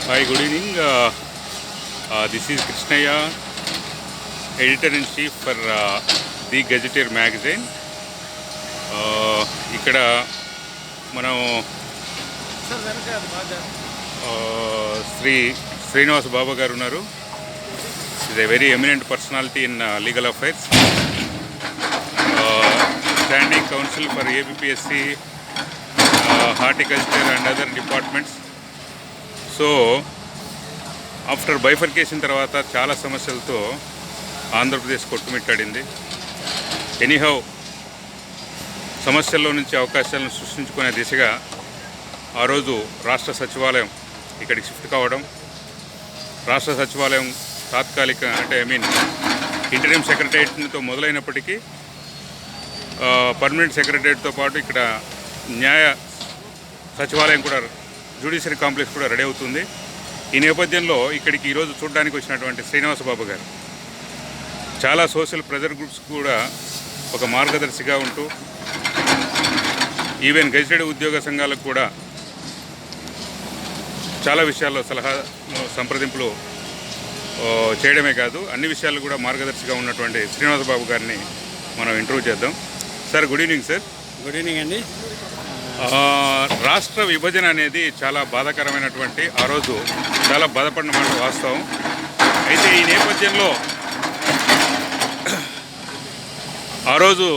Hi, good evening. This is Krishnaya, editor-in-chief for The Gazetteer magazine. ఇక్కడ మనం శ్రీ శ్రీనివాస్ బాబా గారు ఉన్నారు. Is a very eminent personality in legal affairs, standing council for ABPSC, horticulture and other departments. So after bifurcation తర్వాత చాలా సమస్యలతో Andhra Pradesh కొట్టుమిట్టాడింది. Anyhow సమస్యల్లో నుంచి అవకాశాలను సృష్టించుకునే దిశగా ఆ రోజు రాష్ట్ర సచివాలయం ఇక్కడికి షిఫ్ట్ కావడం, రాష్ట్ర సచివాలయం తాత్కాలిక ఇంటరిమ్ సెక్రటరియట్తో మొదలైనప్పటికీ పర్మనెంట్ సెక్రటరియట్తో పాటు ఇక్కడ న్యాయ సచివాలయం కూడా, జ్యుడిషియరీ కాంప్లెక్స్ కూడా రెడీ అవుతుంది. ఈ నేపథ్యంలో ఇక్కడికి ఈరోజు చూడడానికి వచ్చినటువంటి శ్రీనివాస బాబు గారు చాలా సోషల్ ప్రెజర్ గ్రూప్స్ కూడా ఒక మార్గదర్శిగా ఉంటూ, ఈవెన్ గెజిటెడ్ ఉద్యోగ సంఘాలకు కూడా చాలా విషయాల్లో సలహా సంప్రదింపులు చేయడమే కాదు, అన్ని విషయాల్లో కూడా మార్గదర్శిగా ఉన్నటువంటి శ్రీనివాస బాబు గారిని మనం ఇంటర్వ్యూ చేద్దాం. Sir, good evening. Sir, good evening అండి. రాష్ట్ర విభజన అనేది చాలా బాధాకరమైనటువంటి, ఆ రోజు చాలా బాధపడిన మాట వాస్తవం. అయితే ఈ నేపథ్యంలో ఆ రోజు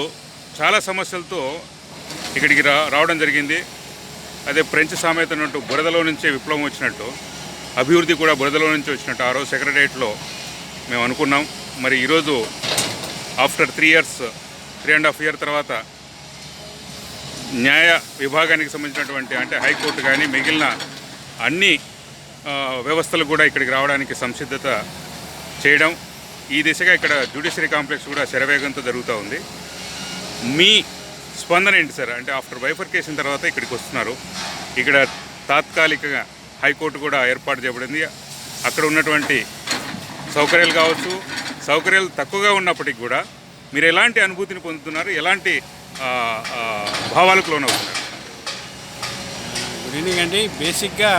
చాలా సమస్యలతో ఇక్కడికి రావడం జరిగింది. అదే ఫ్రెంచ్ సామెత అన్నట్టు బురదలో నుంచే విప్లవం వచ్చినట్టు, అభివృద్ధి కూడా బురదలో నుంచి వచ్చినట్టు ఆ రోజు సెక్రటరియట్లో మేము అనుకున్నాం. మరి ఈరోజు ఆఫ్టర్ 3.5 years తర్వాత న్యాయ విభాగానికి సంబంధించినటువంటి అంటే హైకోర్టు కానీ మిగిలిన అన్ని వ్యవస్థలు కూడా ఇక్కడికి రావడానికి సంసిద్ధత చేయడం, ఈ దిశగా ఇక్కడ జ్యుడిషియరీ కాంప్లెక్స్ కూడా శరవేగంతో జరుగుతూ ఉంది. మీ స్పందన ఏంటి సార్? అంటే ఆఫ్టర్ బైఫర్కేషన్ తర్వాత ఇక్కడికి వస్తున్నారు, ఇక్కడ తాత్కాలికంగా హైకోర్టు కూడా ఏర్పాటు చేయబడింది. అక్కడ ఉన్నటువంటి సౌకర్యాలు కావచ్చు, సౌకర్యాలు తక్కువగా ఉన్నప్పటికీ కూడా మీరు ఎలాంటి అనుభూతిని పొందుతున్నారు, ఎలాంటి భావాలకు లోనవుతున్నారు? గుడ్ ఈవినింగ్ అండి. బేసిక్గా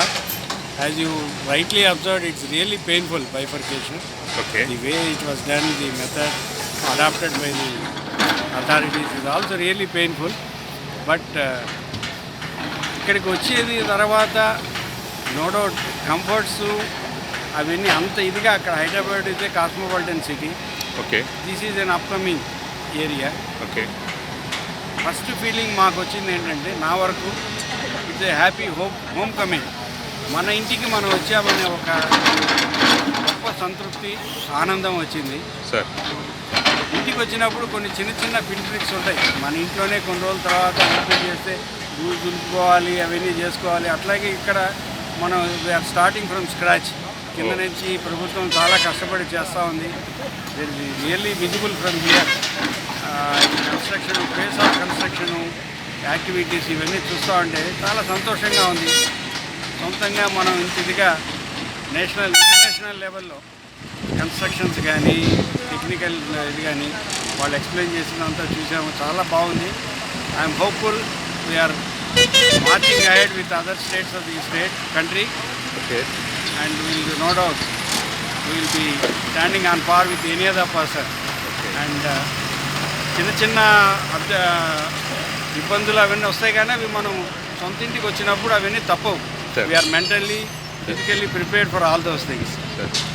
as you rightly observed, it's really painful bifurcation. Okay. The way it was done, the method adopted by the authorities is also really painful. But ఇక్కడికి వచ్చేది తర్వాత నో డౌట్ కంఫర్ట్స్ అవన్నీ అంత ఇదిగా అక్కడ హైదరాబాద్ అయితే cosmopolitan city. Okay. This is an upcoming area. Okay. First feeling మాకు వచ్చింది ఏంటంటే, నా వరకు it's a happy home coming. మన ఇంటికి మనం వచ్చామనే ఒక గొప్ప సంతృప్తి, ఆనందం వచ్చింది సార్. ఇంటికి వచ్చినప్పుడు కొన్ని చిన్న చిన్న పిన్ ఉంటాయి. మన ఇంట్లోనే కొన్ని రోజుల తర్వాత ఓపెన్ చేస్తే రూల్స్ దులుపుకోవాలి, అవన్నీ చేసుకోవాలి. అట్లాగే ఇక్కడ మనం వీఆర్ స్టార్టింగ్ ఫ్రమ్ స్క్రాచ్, కింద నుంచి ప్రభుత్వం చాలా కష్టపడి చేస్తూ ఉంది. That is really visible from here. Construction, face of construction activities ఇవన్నీ చూస్తూ ఉంటే చాలా సంతోషంగా ఉంది. సొంతంగా మనం ఇదిగా ఇంటర్నేషనల్ లెవెల్లో కన్స్ట్రక్షన్స్ కానీ టెక్నికల్ ఇది కానీ వాళ్ళు ఎక్స్ప్లెయిన్ చేసినంతా చూసాము, చాలా బాగుంది. I'm hopeful we're marching ahead with other states of the country. Okay. And will no doubt will be standing on par with any other person. And చిన్న చిన్న ఇబ్బందులు అవన్నీ వస్తాయి, కానీ అవి మనం సొంత ఇంటికి వచ్చినప్పుడు అవన్నీ తప్పవు. We're mentally, physically prepared for all those things.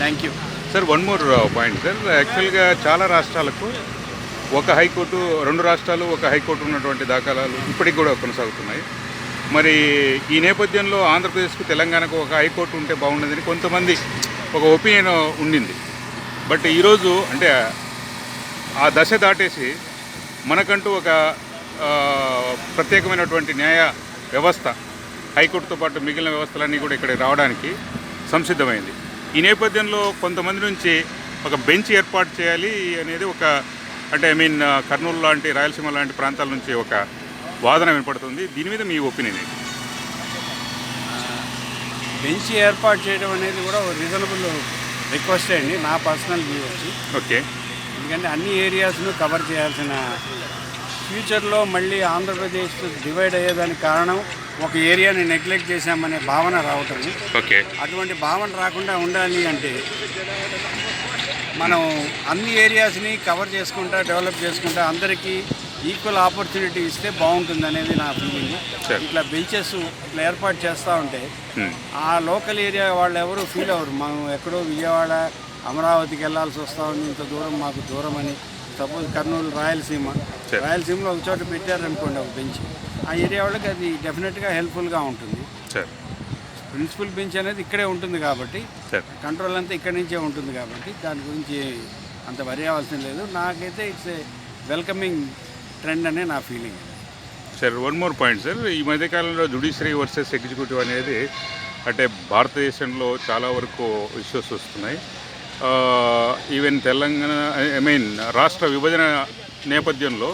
Thank you sir. One more point sir. యాక్చువల్గా చాలా రాష్ట్రాలకు ఒక హైకోర్టు, 2 రాష్ట్రాలు ఒక హైకోర్టు ఉన్నటువంటి దాఖలాలు ఇప్పటికి కూడా కొనసాగుతున్నాయి. మరి ఈ నేపథ్యంలో ఆంధ్రప్రదేశ్కు, తెలంగాణకు ఒక హైకోర్టు ఉంటే బాగుండదని కొంతమంది ఒక ఒపీనియన్ ఉండింది. బట్ ఈరోజు అంటే ఆ దశ దాటేసి మనకంటూ ఒక ప్రత్యేకమైనటువంటి న్యాయ వ్యవస్థ, హైకోర్టుతో పాటు మిగిలిన వ్యవస్థలన్నీ కూడా ఇక్కడికి రావడానికి సంసిద్ధమైంది. ఈ నేపథ్యంలో కొంతమంది నుంచి ఒక బెంచ్ ఏర్పాటు చేయాలి అనేది ఒక కర్నూలు లాంటి, రాయలసీమ లాంటి ప్రాంతాల నుంచి ఒక వాదన వినపడుతుంది. దీని మీద మీ ఒపీనియన్ ఏంటి? బెంచ్ ఏర్పాటు చేయడం అనేది కూడా రీజనబుల్ రిక్వెస్ట్ అండి, నా పర్సనల్ వ్యూ వచ్చి. ఓకే. ఎందుకంటే అన్ని ఏరియాస్ను కవర్ చేయాల్సిన, ఫ్యూచర్లో మళ్ళీ ఆంధ్రప్రదేశ్ డివైడ్ అయ్యేదానికి కారణం ఒక ఏరియాని నెగ్లెక్ట్ చేశామనే భావన రావటం. ఓకే. అటువంటి భావన రాకుండా ఉండాలి అంటే మనం అన్ని ఏరియాస్ని కవర్ చేసుకుంటా డెవలప్ చేసుకుంటా అందరికీ ఈక్వల్ ఆపర్చునిటీ ఇస్తే బాగుంటుంది అనేది నా ఫీలింగ్. ఇట్లా బెంచెస్ ఇట్లా ఏర్పాటు చేస్తూ ఉంటే ఆ లోకల్ ఏరియా వాళ్ళు ఎవరు ఫీల్ అవ్వరు. మనం ఎక్కడో విజయవాడ అమరావతికి వెళ్ళాల్సి వస్తూ ఉంది, ఇంత దూరం మాకు దూరం అని. సపోజ్ కర్నూలు రాయలసీమలో ఒక చోట పెట్టారనుకోండి ఒక బెంచ్, ఆ ఏరియా వాళ్ళకి అది డెఫినెట్గా హెల్ప్ఫుల్గా ఉంటుంది. ప్రిన్సిపల్ బెంచ్ అనేది ఇక్కడే ఉంటుంది కాబట్టి కంట్రోల్ అంతా ఇక్కడి నుంచే ఉంటుంది కాబట్టి దాని గురించి అంత వరి అవ్వాల్సిన లేదు. నాకైతే ఇట్స్ ఏ వెల్కమింగ్ ట్రెండ్ అనే నా feeling. Sir, one more point sir. ఈ మధ్యకాలంలో జ్యుడిషియరీ వర్సెస్ ఎగ్జిక్యూటివ్ అనేది అంటే భారతదేశంలో చాలా వరకు ఇష్యూస్ వస్తున్నాయి. ఈవెన్ తెలంగాణ రాష్ట్ర విభజన నేపథ్యంలో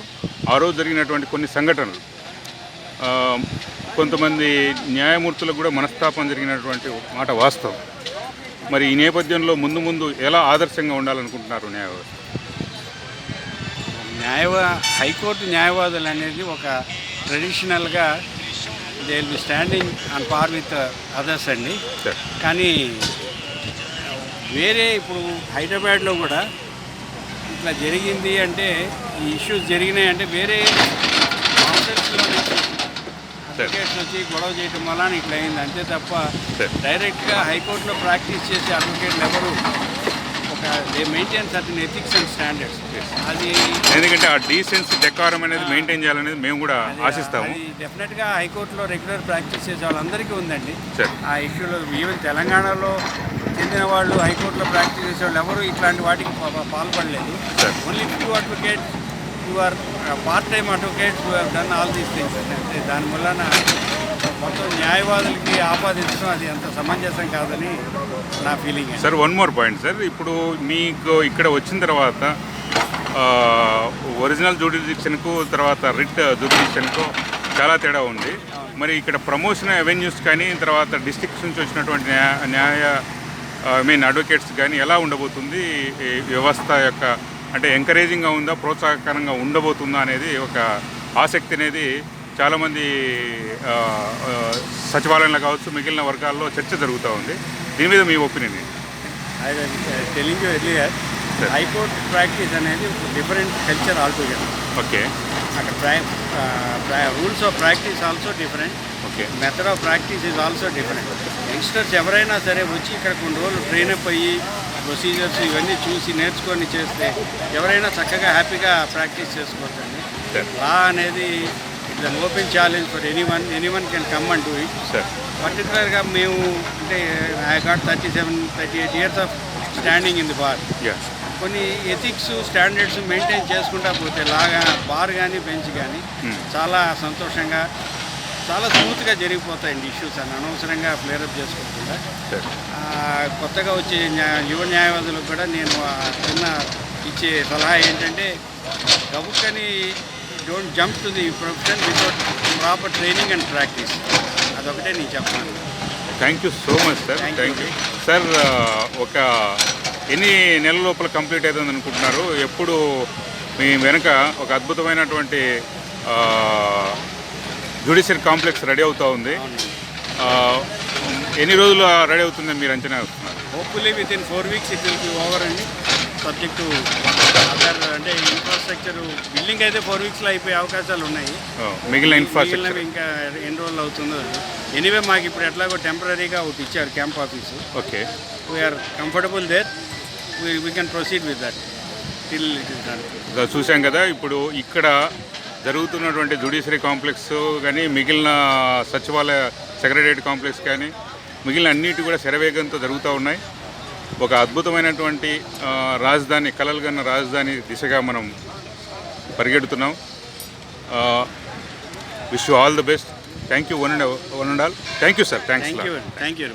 ఆ రోజు జరిగినటువంటి కొన్ని సంఘటనలు, కొంతమంది న్యాయమూర్తులకు కూడా మనస్తాపం జరిగినటువంటి మాట వాస్తవం. మరి ఈ నేపథ్యంలో ముందు ఎలా ఆదర్శంగా ఉండాలనుకుంటున్నారు హైకోర్టు న్యాయవాదులు అనేది ఒక ట్రెడిషనల్గా they will be standing on par with others అండి. కానీ వేరే ఇప్పుడు హైదరాబాద్లో కూడా ఇట్లా జరిగింది అంటే, ఈ ఇష్యూస్ జరిగినాయి అంటే వేరే కౌన్సిల్స్లో అడ్వకేట్స్ వచ్చి గొడవ చేయటం వల్ల ఇట్లా అయింది అంతే తప్ప డైరెక్ట్గా హైకోర్టులో ప్రాక్టీస్ చేసే అడ్వకేట్లు ఎవరు they maintain certain ethics and standards. అది ఎందుకంటే ఆ డీసెన్సీ డెకారం అనేది మెయింటైన్ చేయాలనేది మేము కూడా ఆశిస్తాము. అది డెఫినెట్గా హైకోర్టులో రెగ్యులర్ ప్రాక్టీస్ చేసే వాళ్ళందరికీ ఉందండి. ఆ ఇష్యూలో ఈవెన్ తెలంగాణలో చెందిన వాళ్ళు హైకోర్టులో ప్రాక్టీస్ చేసే వాళ్ళు ఎవరు ఇట్లాంటి వాటికి పాల్పడలేదు. Only few advocates who are part-time advocates who have done all these things. అంటే దానివల్ల మొత్తం న్యాయవాదులకి ఆపాదించడం అది అంత సమంజసం కాదని నా feeling. Sir, one more point sir. ఇప్పుడు మీకు ఇక్కడ వచ్చిన తర్వాత ఒరిజినల్ జ్యుడిషియన్కు తర్వాత రిట్ జ్యుడిషియన్కు చాలా తేడా ఉంది. మరి ఇక్కడ ప్రమోషన్ అవెన్యూస్ కానీ తర్వాత డిస్ట్రిక్ట్స్ నుంచి వచ్చినటువంటి అడ్వకేట్స్ కానీ ఎలా ఉండబోతుంది? ఈ వ్యవస్థ యొక్క అంటే ఎంకరేజింగ్గా ఉందా, ప్రోత్సాహకరంగా ఉండబోతుందా అనేది ఒక ఆసక్తి అనేది చాలామంది సచివాలయంలో కావచ్చు మిగిలిన వర్గాల్లో చర్చ జరుగుతూ ఉంది. దీని మీద మీ opinion? Telling you earlier, high court practice అనేది డిఫరెంట్ కల్చర్ ఆల్టుగెదర్. ఓకే. అక్కడ rules of practice also different. Okay. Method of practice is also different. Youngsters ఎవరైనా సరే వచ్చి ఇక్కడ కొన్ని రోజులు ట్రైన్ అప్ అయ్యి ప్రొసీజర్స్ ఇవన్నీ చూసి నేర్చుకొని చేస్తే ఎవరైనా చక్కగా హ్యాపీగా ప్రాక్టీస్ చేసుకోవచ్చండి. లా అనేది it's an open challenge for anyone can come and do it. పర్టికులర్గా మేము అంటే I got 38 years of standing in the bar. కొన్ని ఎథిక్స్ స్టాండర్డ్స్ మెయింటైన్ చేసుకుంటా పోతే లాగా బార్ కానీ బెంచ్ కానీ చాలా సంతోషంగా చాలా స్మూత్గా జరిగిపోతాయండి ఇష్యూస్ అని అనవసరంగా ఫ్లేరప్ చేసుకోకుండా. కొత్తగా వచ్చే యువ న్యాయవాదులకు కూడా నేను చిన్న ఇచ్చే సలహా ఏంటంటే గబుక్కని don't jump to the profession without proper training and practice. అదొకటే నేను చెప్తాను. Thank you so much sir. Thank you sir. ఒక ఎన్ని నెలల లోపల కంప్లీట్ అవుతుంది అనుకుంటున్నారు? ఎప్పుడు మీ వెనుక ఒక అద్భుతమైనటువంటి జ్యుడిషియరీ కాంప్లెక్స్ రెడీ అవుతూ ఉంది. ఎన్ని రోజులు రెడీ అవుతుందని మీరు అంచనా వేస్తున్నారు? Hopefully with in 4 weeks it will be over అండి. సబ్జెక్టు అదర్ అంటే ఇన్ఫ్రాస్ట్రక్చర్ బిల్డింగ్ అయితే 4 weeksలో అయిపోయే అవకాశాలు ఉన్నాయి. మిగిలిన ఇన్ఫ్రాస్ట్రక్చర్ ఇంకా ఎన్ని రోజులు అవుతుందో. ఎనీవే మాకు ఇప్పుడు ఎట్లాగో టెంపరీగా ఒకటి ఇచ్చారు camp office. Okay. We're comfortable there. We can proceed with that till it is done. చూసాం కదా, ఇప్పుడు ఇక్కడ జరుగుతున్నటువంటి జ్యుడిషియరీ కాంప్లెక్స్ కానీ మిగిలిన సచివాలయ సెక్రటరియట్ కాంప్లెక్స్ కానీ మిగిలిన అన్నిటి కూడా శరవేగంతో జరుగుతూ ఉన్నాయి. ఒక అద్భుతమైనటువంటి రాజధాని, కలలుగన్న రాజధాని దిశగా మనం పరిగెడుతున్నాం. Wish you all the best. Thank you one and all. Thank you sir. Thanks. Thank you.